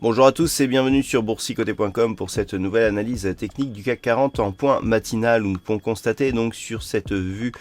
Bonjour à tous et bienvenue sur boursicoté.com pour cette nouvelle analyse technique du CAC 40 en point matinal où nous pouvons constater donc sur cette vue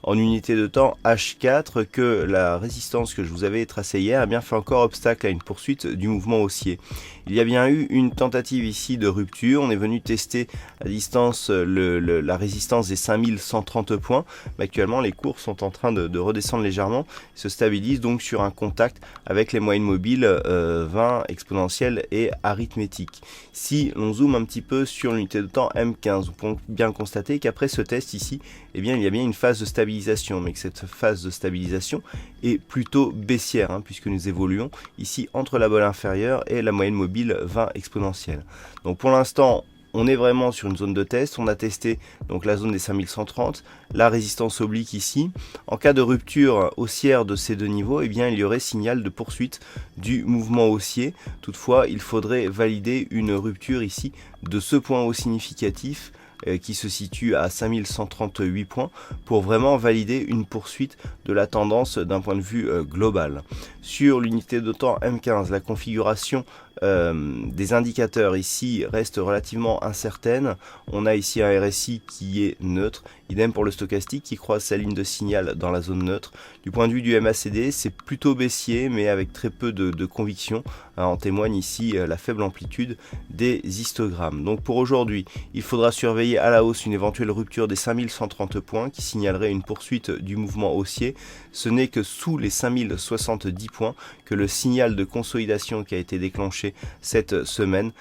en unité de temps H4 que la résistance que je vous avais tracée hier a bien fait encore obstacle à une poursuite du mouvement haussier. Il y a bien eu une tentative ici de rupture, on est venu tester à distance la résistance des 5130 points, mais actuellement les cours sont en train de redescendre légèrement, se stabilisent donc sur un contact avec les moyennes mobiles 20 exponentielles et arithmétiques. Si l'on zoome un petit peu sur l'unité de temps M15, vous pouvez bien constater qu'après ce test ici, eh bien, il y a bien une phase de stabilisation, mais que cette phase de stabilisation est plutôt baissière, puisque nous évoluons ici entre la bolle inférieure et la moyenne mobile 20 exponentielle. Donc pour l'instant, on est vraiment sur une zone de test, on a testé donc la zone des 5130, la résistance oblique ici. En cas de rupture haussière de ces deux niveaux, eh bien, il y aurait signal de poursuite du mouvement haussier. Toutefois, il faudrait valider une rupture ici de ce point haut significatif qui se situe à 5138 points pour vraiment valider une poursuite de la tendance d'un point de vue global. Sur l'unité de temps M15, la configuration des indicateurs ici reste relativement incertaine. On a ici un RSI qui est neutre, idem pour le stochastique qui croise sa ligne de signal dans la zone neutre. Du point de vue du MACD, c'est plutôt baissier mais avec très peu de conviction. En témoigne ici la faible amplitude des histogrammes. Donc pour aujourd'hui, il faudra surveiller à la hausse une éventuelle rupture des 5130 points qui signalerait une poursuite du mouvement haussier. Ce n'est que sous les 5070 points que le signal de consolidation qui a été déclenché cette semaine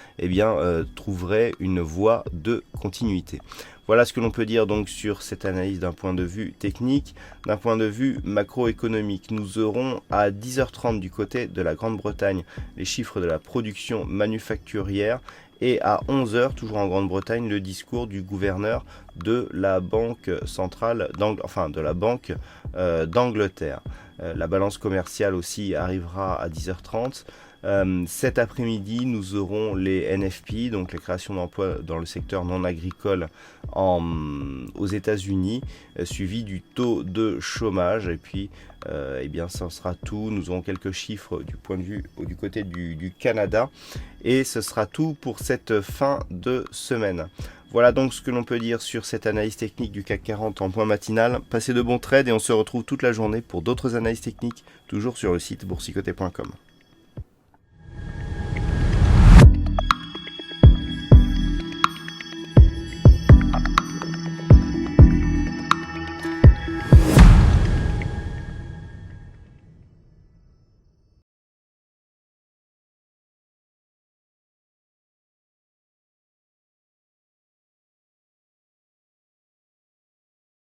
trouverait une voie de continuité. Voilà ce que l'on peut dire donc sur cette analyse d'un point de vue technique. D'un point de vue macroéconomique, nous aurons à 10h30 du côté de la Grande-Bretagne les chiffres de la production manufacturière et à 11h, toujours en Grande-Bretagne, le discours du gouverneur de la Banque centrale d'Angleterre. La balance commerciale aussi arrivera à 10h30. Cet après-midi, nous aurons les NFP, donc les créations d'emplois dans le secteur non agricole aux États-Unis, suivi du taux de chômage. Et puis, ça sera tout. Nous aurons quelques chiffres du côté du Canada. Et ce sera tout pour cette fin de semaine. Voilà donc ce que l'on peut dire sur cette analyse technique du CAC 40 en point matinal. Passez de bons trades et on se retrouve toute la journée pour d'autres analyses techniques, toujours sur le site boursicoté.com.